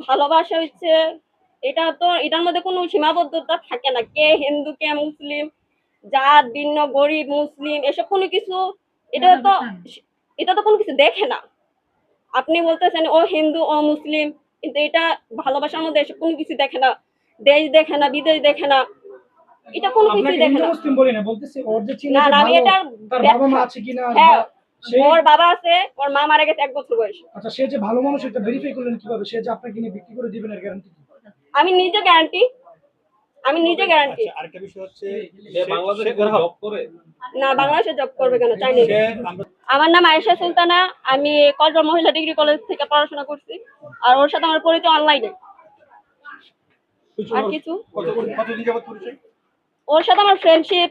ভালোবাসা হচ্ছে, এটা তো এটার মধ্যে কোনো সীমাবদ্ধতা থাকে না, কে হিন্দু কে মুসলিম, জাত ভিন্ন, গরিব মুসলিম এসব কোনো কিছু, এটা তো এটা তো কোনো কিছু দেখে না। আপনি বলতেছেন ও হিন্দু ও মুসলিম, কিন্তু এটা ভালোবাসার মধ্যে এসব কোনো কিছু দেখে না, দেশ দেখে না, বিদেশ দেখে না, এটা কোনো কিছু দেখে না। মুসলিম বলি না, বলতেছি ওর যে চিনে না যে না, আমি ভালো, এটা তার বাবা মা আছে কিনা, হ্যাঁ, সে ওর বাবা আছে, ওর মা মারা গেছে 1 বছর বয়সে। আচ্ছা, সে যে ভালো মানুষ এটা ভেরিফাই করলেন কিভাবে? সে যে আপনাকে নিয়ে বিক্রি করে দিবেন এর গ্যারান্টি কি? আমি নিজে গ্যারান্টি, আমি নিজে গ্যারান্টি। আচ্ছা, আরেকটা বিষয় হচ্ছে সে বাংলাদেশে জব করে না, বাংলাদেশে জব করবে কেন, চাইনিজ। আমার নাম আয়েশা সুলতানা, আমি কসবা মহিলা ডিগ্রি কলেজ থেকে পড়াশোনা করছি, আর ওর সাথে আমার পরিচয় অনলাইনে। আর কিছু কতদিন যাবত পরিচয়? ওর সাথে আমার ফ্রেন্ডশিপ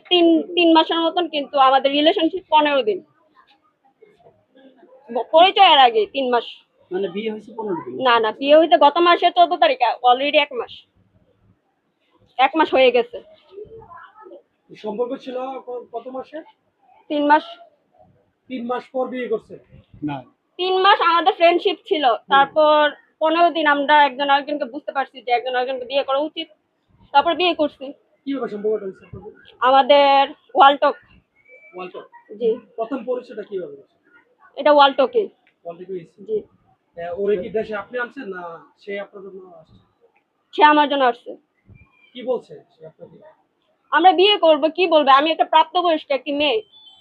তিন মাসের মতন, কিন্তু আমাদের রিলেশনশিপ 15 দিন। পরিচয়ের আগে 3 মাস। মানে বিয়ে হয়েছে 15 দিন? না না, বিয়ে হইতে গত মাসে 14 তারিখে, অলরেডি 1 মাস, 1 মাস হয়ে গেছে। সম্পর্ক ছিল কত মাসে? 3 মাস। 3 মাস পর বিয়ে করছে? না, 3 মাস আমাদের ফ্রেন্ডশিপ ছিল, তারপর 15 দিন আমরা একজন আরেকজনকে বুঝতে পারছি যে একজন আরেকজনকে বিয়ে করা উচিত, তারপর বিয়ে করছি। কিভাবে সম্পর্কটা হয়েছে আপনাদের? আমাদের ওয়ালটক। ওয়ালটক? জি। প্রথম পরিচয়টা কিভাবে হয়েছে? এটা ওয়ালটকে। ওয়ালটকে হয়েছে? জি। ওরে কি দেশে আপনি আনছেন না সে আপনার জন্য আসছে? সে আমার জন্য আসছে। কি বলছে সে আপনাকে? আমরা বিয়ে করব, কি বলবে, আমি একটা প্রাপ্তবয়স্ক একটি মেয়ে,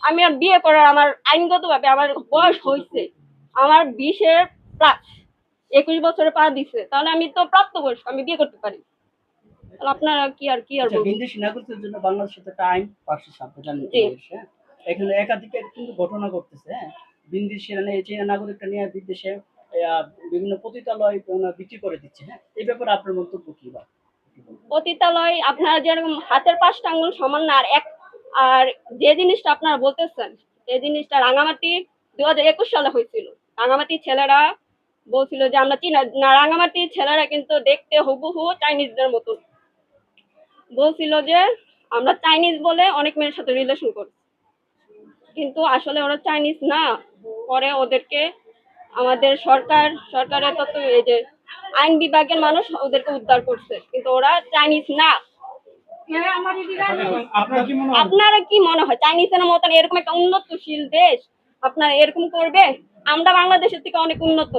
আমি আর বিয়ে করার আমার আইনগতভাবে আমার বয়স হয়েছে, আমার 20-এর প্লাস, 21 বছরে পা দিছে, তাহলে আমি তো প্রাপ্তবয়স্ক, আমি বিয়ে করতে পারি। তাহলে আপনারা কি আর আচ্ছা, বলবো। বিদেশি নাগরিকদের জন্য বাংলাদেশের একটা আইন পাশ জানেন? হ্যাঁ, এখানে একাধিক কিন্তু ঘটনা ঘটতেছে। হ্যাঁ, বিদেশি মানে চীনা নাগরিকটা নিয়ে বিদেশে বিভিন্ন পতিতালয় বিক্রি করে দিচ্ছে। হ্যাঁ, এই ব্যাপারে আপনার মন্তব্য কি? বা পতিতালয় আপনারা যেরকম হাতের 5টা আঙ্গুল সমান না, আর যে জিনিসটা আপনারা বলতেছেন, এই জিনিসটা রাঙামাটি 2021 সালে হয়েছিল। রাঙামাটির ছেলেরা বলছিল যে আমরা চীনা না, রাঙামাটির ছেলেরা কিন্তু দেখতে হুবহু চাইনিজদের মতো, বলছিল যে আমরা চাইনিজ বলে অনেক মেয়ের সাথে রিলেশন করি, কিন্তু আসলে ওরা চাইনিজ না। পরে ওদেরকে আমাদের সরকারের তত এই যে আইন বিভাগের মানুষ ওদেরকে উদ্ধার করছে, কিন্তু ওরা চাইনিজ না। আপনারা কি মনে হয় চাইনিজের মতন এরকম একটা উন্নতশীল দেশ আপনারা এরকম করবে? আমরা বাংলাদেশের থেকে অনেক উন্নত।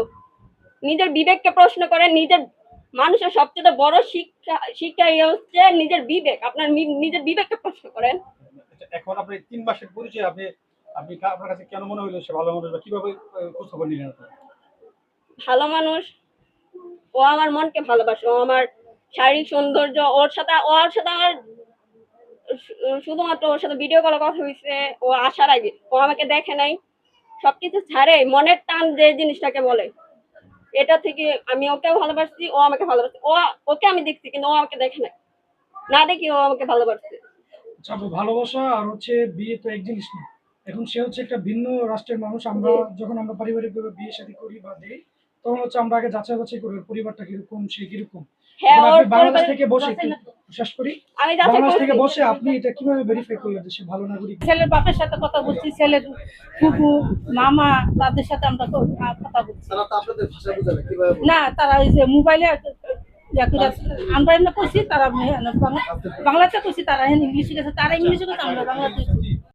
নিজের বিবেককে প্রশ্ন করেন। নিজের মানুষের সবচেয়ে বড় শিক্ষা হচ্ছে নিজের বিবেক। আপনার নিজের বিবেককে প্রশ্ন করেন। এখন আপনি 3 মাসের পরিচয়, আপনি আপনি আপনার কাছে কেন মনে হলো সে ভালো মানুষ, বা কিভাবে খোঁজ খবর নিলেন আপনি? ভালো মানুষ, ও আমার মনকে ভালোবাসে, ও আমার শারীরিক সৌন্দর্য, ওর সাথে আমার শুধুমাত্র ওর সাথে ভিডিও কলে কথা হয়েছে ও আসার আগে। ও আমাকে দেখে নাই, সবকিছু ছাড়ে মনের টান যে জিনিসটাকে বলে, এটা থেকে আমি ওকেও ভালোবাসছি, ও আমাকে ভালোবাসছে। ওকে আমি দেখছি, কিন্তু ও আমাকে দেখে নাই, না দেখি ও আমাকে ভালোবাসছে। আচ্ছা, ভালোবাসা আর হচ্ছে বিয়ে তো এক জিনিস না। এখন সে হচ্ছে একটা ভিন্ন রাষ্ট্রের মানুষ। আমরা যখন আমরা পারিবারিকভাবে বিয়ে শাদী করি বা দেই, তখন হচ্ছে আমরা আগে যাচাই বাছাই করি ওর পরিবারটা কিরকম, সে কিরকম। হ্যাঁ, আপনি বাংলাদেশ থেকে বসে একটু শেষ করি, আমি যাচাই বাংলাদেশ থেকে করছি। বসে আপনি এটা কিভাবে ভেরিফাই করলেন যে সে ভালো নাগরিক? ছেলের বাপের সাথে কথা বলছি, ছেলের ফুফু মামা তাদের সাথে আমরা কথা বলছি। না, তারা ওই যে মোবাইলে আমরা করছি, তারা বাংলাতে করছি, তারা ইংলিশে গেছে, তারা ইংলিশে গেছে, আমরা বাংলাতে